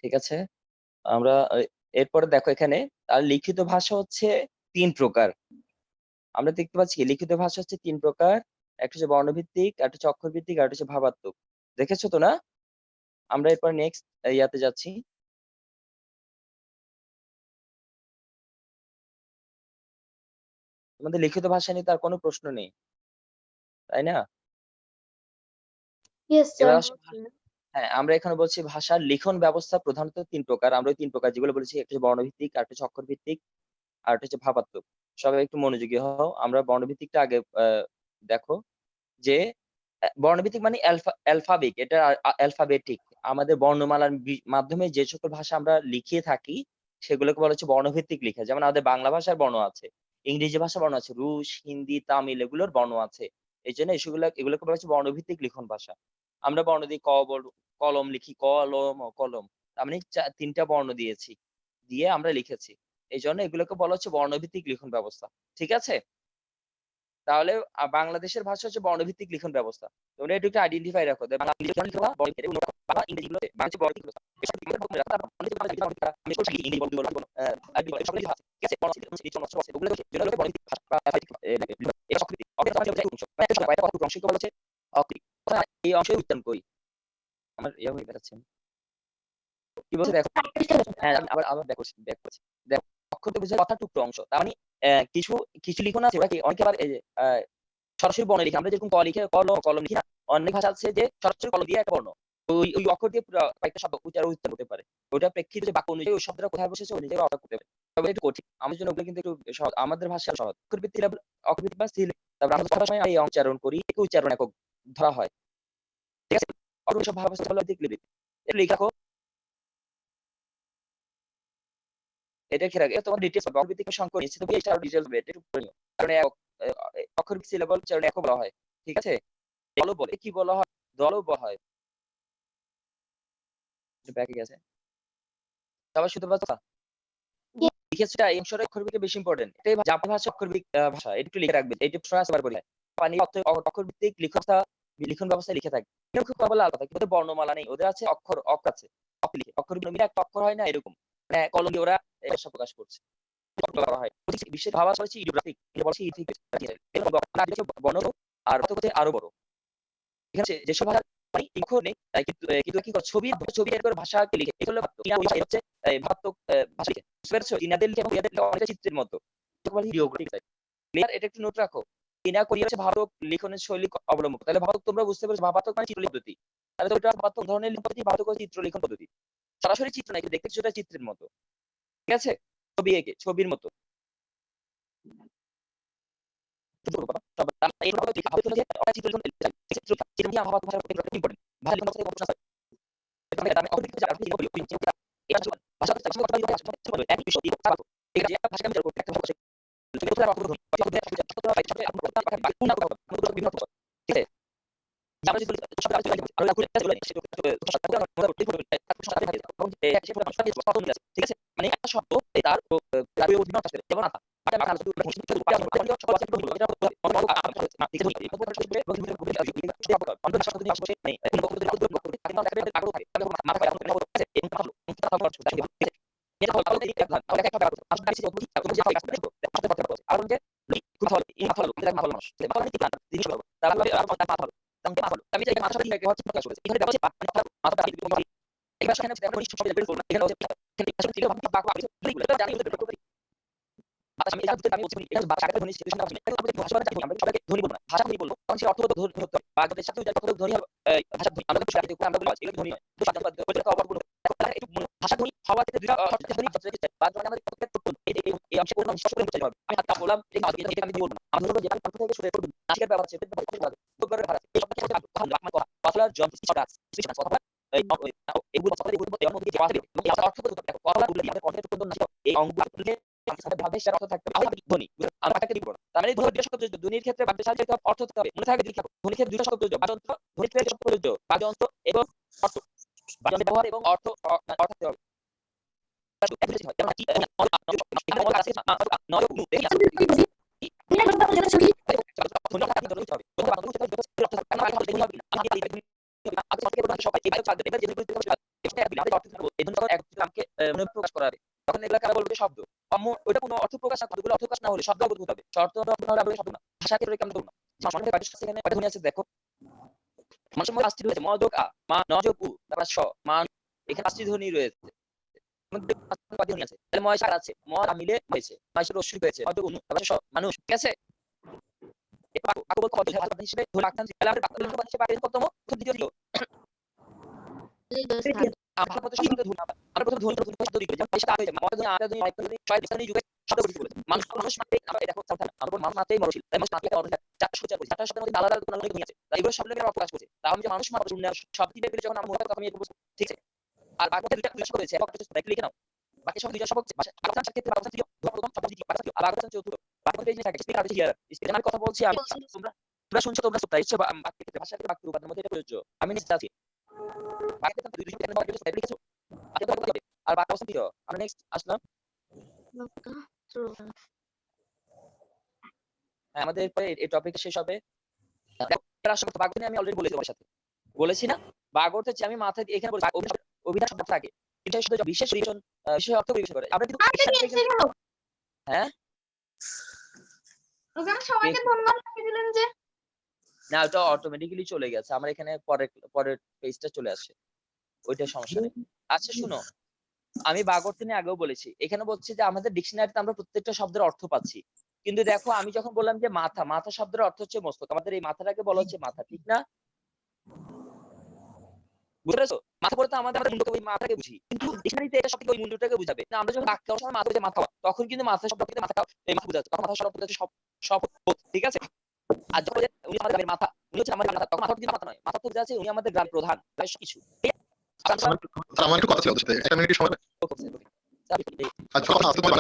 ঠিক আছে? আমরা এরপরে দেখো এখানে আর লিখিত ভাষা হচ্ছে ৩ প্রকার। আমরা দেখতে পাচ্ছি কি লিখিত ভাষা হচ্ছে ৩ প্রকার। একটা হচ্ছে বর্ণভিত্তিক, একটা হচ্ছে অক্ষরভিত্তিক, আর একটা হচ্ছে ভাবাত্মক। দেখেছো তো না? আমরা এরপর নেক্সট ইয়াতে যাচ্ছি। তোমাদের লিখিত ভাষা নিয়ে তার কোনো প্রশ্ন নেই, তাই না? ইয়েস এবার স্যার। আসো হ্যাঁ, আমরা এখানে বলছি ভাষার লিখন ব্যবস্থা প্রধানত ৩ প্রকার। আমরা ওই ৩ প্রকার যেগুলো বলেছি, একটা হচ্ছে বর্ণভিত্তিক, আরেকটা হচ্ছে অক্ষরভিত্তিক, আর একটা হচ্ছে ভাবাত্মক। সবাই একটু মনোযোগী হও। আমরা বর্ণভিত্তিকটা আগে দেখো যে বর্ণভিত্তিক মানে অ্যালফাবেট, এটা অ্যালফাবেটিক। আমাদের বর্ণমালার মাধ্যমে যে সকল ভাষা আমরা লিখিয়ে থাকি সেগুলোকে বলা হচ্ছে বর্ণভিত্তিক লিখা। যেমন আমাদের বাংলা ভাষার বর্ণ আছে, ইংরেজি ভাষার বর্ণ আছে, রুশ, হিন্দি, তামিল এগুলোর বর্ণ আছে। এই জন্য এগুলোকে বলা হচ্ছে বর্ণভিত্তিক লিখন ভাষা। আমরা বর্ণ দিই কলম লিখি, কলম ও কলম। তার মানে ৩টা বর্ণ দিয়েছি, দিয়ে আমরা লিখেছি। এই জন্য এগুলোকে বলা হচ্ছে বর্ণভিত্তিক লিখন ব্যবস্থা। ঠিক আছে? তাহলে বাংলাদেশের ভাষা হচ্ছে বর্ণভিত্তিক লিখন ব্যবস্থা। তোমরা একটু আইডেন্টিফাই রাখো যে বাংলা লিখন লিখবা বাংলা ইংরেজিগুলোতে বাংলা বর্ণভিত্তিক লিখবা। এসব দিকে রকম রাখা তারপর অনেক বাংলা আমি সব ইংরেজি বলতে বলবো সব কিছু আছে। ঠিক আছে? বর্ণ আছে ওগুলো যেগুলো বর্ণভিত্তিক ভাষা এটা অকৃতি অকৃতি ভাষা হচ্ছে অংশ মানে এটা বাইরে অংশ বলা হচ্ছে অকৃতি। এই অংশে উচ্চারণ করি। আমার ইয়া হয়ে যাচ্ছে কি বলছে দেখো। হ্যাঁ আবার আবার দেখো দেখো দেখো অক্ষর বোঝায় কথা টুকরো অংশ। তার মানে কিছু কিছু লিখন আছে ওরা কি অনেকে আবার এই যে সরাসরি বর্ণ লিখে। আমরা যেরকম ক লিখে কলম লিখি না, অনেক ভাষা আছে যে সরাসরি কলম দিয়ে একটা বর্ণ ওই ওই অক্ষর দিয়ে পুরো কয়েকটা শব্দ উচ্চারণ করতে পারে। ওটা প্রেক্ষিতে যে বাক্য অনুযায়ী ওই শব্দটা কোথায় বসেছে ওই অনুযায়ী অর্থ করতে পারে। তবে একটু কঠিন আমার জন্য, ওগুলো কিন্তু একটু সহজ। আমাদের ভাষা সহজ। অক্ষরভিত্তিক বা সিল। তারপর আমরা সবার সময় এই উচ্চারণ করি, একে উচ্চারণ একক ধরা হয়। ঠিক আছে? অন্য সব ভাষা হলো দিক লিপি। এটা লিখে রাখো। এটা খেয়াল রাখো। তোমার ডিটেইলস হবে অক্ষরভিত্তিক সংখ্যা নিশ্চিত হবে, এটা আরো ডিটেইলস হবে। এটা একটু পড়ে নিও। কারণ অক্ষরভিত্তিক সিলেবল উচ্চারণ একক বলা হয়। ঠিক আছে? দলও বলে কি বলা হয়? দলও বলা হয়। ব্যাকে গেছে। সবাই শুনতে পাচ্ছ? লিখেছোটা এই অংশটা অক্ষরভিত্তিক বেশি ইম্পর্টেন্ট। এটাই জাপানি ভাষা অক্ষরভিত্তিক ভাষা। এটা একটু লিখে রাখবেন। এইটা প্রশ্ন আসতে পারে। জাপানি অক্ষরভিত্তিক লিখন ব্যবস্থায় লিখে থাকে। এরকম খুব বলা আলাদা কিন্তু ওদের বর্ণমালা নেই। ওদের আছে অক্ষর আছে। অক্ষর মিলে একটা অক্ষর হয় না এরকম। মানে কলম দিয়ে ওরা ভাষা প্রকাশ করছে। বলা হয়। বিশ্বের ভাবা হচ্ছে ইডিওগ্রাফিক। এটা বলছে বর্ণ আর আরো বড়। ঠিক আছে? যেসব ভাষা মানে অক্ষর নেই কিন্তু কি করে ছবি এর করে ভাষাকে লিখে এগুলো হচ্ছে ভাবাত্মক ভাষা লিখে। বুঝতে পেরেছো? চীনাদের লিখে এবং ইয়াদের অনেকটা চিত্রের মতো। ক্লিয়ার? এটা একটু নোট রাখো। চীনা কোরিয়া হচ্ছে ভাবাত্মক লিখনের শৈলী অবলম্বন। তাহলে ভাবাত্মক তোমরা বুঝতে পেরেছো ভাবাত্মক মানে চিত্র পদ্ধতি। তাহলে তো এটা ভাবাত্মক ধরনের লিখন পদ্ধতি, ভাবাত্মক চিত্র লিখন পদ্ধতি। সরাসরি চিত্র না, কিন্তু দেখতে কিছুটা চিত্রের মতো। ঠিক আছে? ছবি এঁকে ছবির মতো। ঠিক আছে? মানে একটা শব্দ তার যেমন আমি এটা আমি বলছি এটা ভাষাকে ধনী সিচুয়েশন আছে। ভাষা আমরা সবাইকে ধনী বলবো না। ভাষা ধনী বলবো। কারণ সে অর্থ ধনী হতে হবে। বাগদের সাথে কত ধনী হবে ভাষা ধনী। আমরা আমরা বলি এটা ধনী নয়। তো সাধারণ ওইটা অবগুলো ভাষা ধনী হওয়া থেকে দুটো অর্থ ধনী বাদ মানে আমাদের প্রত্যেক এই অংশে কোনো অংশ করে নিতে হবে। আমি হাতটা বললাম এটা আমি বলবো না। আমি ধরবো যে আমি কণ্ঠ থেকে শুরু করব। নাসিকের ব্যাপার আছে। প্রকারের ভাষা। এই সবটা থেকে কথা যন্ত্র ছড়া সৃষ্টি কথা এগুলো কথা এগুলো এর মধ্যে যে আছে এবং এই অর্থ করতে দেখো কথা বলে আমাদের কণ্ঠের প্রবন্ধ নাসিক এই অঙ্গগুলো ভাবে সেটা অর্থ থাকতে হবে ধ্বনি। আমরা কাকে দিব না। তার মানে ধ্বনির শব্দ ধ্বনির ক্ষেত্রে বাক্যের সাথে অর্থ থাকতে হবে। মনে থাকবে দেখো ধ্বনির ক্ষেত্রে দুটো শব্দ প্রযোজ্য। বাচন্ত্র ধ্বনির ক্ষেত্রে শব্দ প্রযোজ্য। বাচন্ত্র এবং অর্থ। বাচন্ত্র ব্যবহার এবং অর্থ থাকতে হবে। এই জন্য যখন এক গ্রামকে মনে প্রকাশ করা হবে তখন এগুলা কারা বলবে শব্দ। ওইটা কোনো অর্থ প্রকাশ না, কতগুলো অর্থ প্রকাশ না হলে শব্দ হতে হবে। শর্ত অর্থ না হলে আমরা শব্দ না। ভাষাকে ধরে কেমন করব না। মানুষের বাড়ির কাছে এখানে কয়টা ধ্বনি আছে দেখো। মানুষের মধ্যে ৫টি রয়েছে। ম, যোগ আ, মা, ন যোগ উ, তারপর স, মান। এখানে ৫টি ধ্বনি রয়েছে। মধ্যে ৫টি ধ্বনি আছে। তাহলে ময় সার আছে। ম মিলে হয়েছে। মাইশের রস্যই হয়েছে। ম যোগ অনু, তারপর স, মানুষ। ঠিক আছে? এরপর বাক্য বলতে হবে ভাষা হিসেবে ধরে রাখতাম। তাহলে আমরা বাক্য হিসেবে আগে প্রথম দ্বিতীয় ছিল। আমরা প্রথম শব্দ ধ্বনি আমরা প্রথম ধ্বনি শব্দ দিই যেমন সেটা হয়ে যায় ময় ধ্বনি আটা ধ্বনি আরেকটা ধ্বনি ছয় স্থানীয় যুগে শব্দ গঠিত বলেছে। মানুষ মাত্রই আমরা দেখো কথা না। আমরা মানুষ মাত্রই মরছিল। তাই মানুষ মাত্রই অর্থ চারটা সূচনা করেছে। চারটা শব্দের মধ্যে আলাদা আলাদা কোনো ধ্বনি আছে। তাই এগুলো সব লেগে প্রকাশ করছে। তাও আমি যে মানুষ মাত্র শূন্য শব্দ দিবে বলে যখন আমরা মনে তখন আমি বলবো ঠিক আছে। আর বাক্যে দুইটা শব্দ রয়েছে। একটা হচ্ছে লিখে নাও। বাকি সব দুইটা শব্দ ভাষা আলোচনার ক্ষেত্রে ভাষা ছিল প্রথম শব্দ দ্বিতীয় ভাষা ছিল আর বাক্য চতুর্থ। বাক্য এই জিনিস থাকে স্পিকার আছে হিয়ার। স্পিকার আমি কথা বলছি আমি তোমরা শুনছো তোমরা সব তাই হচ্ছে বাক্যের ক্ষেত্রে ভাষার ক্ষেত্রে বাক্য রূপান্তরের মধ্যে এটা প্রযোজ্য। আমি নিশ্চিত আছি। বাক্যে দুই দুই তিন বাক্য লিখেছো। আর বাক্য অবস্থা দিও। আমরা নেক্সট আসলাম। আমাদের পরে এই টপিক শেষ হবে। বাক্য নিয়ে আমি অলরেডি বলেছি তোমার সাথে। বলেছি না? বাক্য হচ্ছে আমি মাথায় এখানে বলেছি অভিধান শব্দ থাকে। কিন্তু শুধু বিশেষ রিজন বিশেষ অর্থ পরিবেশ করে। আমরা কিন্তু হ্যাঁ? ওখানে সবাইকে ধন্যবাদ লিখে দিলেন যে না ওটা অটোমেটিক্যালি চলে গেছে। আমার এখানে পরের পেজটা চলে আসছে। ওইটা সমস্যা নেই। আচ্ছা শুনো, আমি বাক্য অর্থ নিয়ে আগেও বলেছি। এখানে বলছি যে আমাদের ডিকশনারিতে আমরা প্রত্যেকটা শব্দের অর্থ পাচ্ছি। কিন্তু দেখো আমি যখন বললাম যে মাথা, মাথা শব্দের অর্থ হচ্ছে মস্তক। আমাদের এই মাথাটাকে বলা হচ্ছে মাথা, ঠিক না? বুঝতে পেরেছো? মাথা বলতে আমাদের মুন্ডকে ওই মাথাটাকে বুঝি। কিন্তু ডিকশনারিতে এটা সবথেকে ওই মুন্ডটাকে বুঝাবে। না আমরা যখন বাক্য সময় মাথা বলতে মাথা তখন কিন্তু মাথা শব্দ থেকে মাথা এই মাথা বোঝাচ্ছে। তখন মাথা শব্দ হচ্ছে সব ঠিক আছে? আর যখন উনি আমাদের গ্রামের মাথা, উনি হচ্ছে আমাদের মাথা, তখন মাথা কিন্তু মাথা নয়। মাথা তো বোঝাচ্ছে উনি আমাদের গ্রামের প্রধান। তাই সবকিছু। আমার একটু কথা ছিল সাথে 1 মিনিট সময়। আচ্ছা কথা আছে তোমার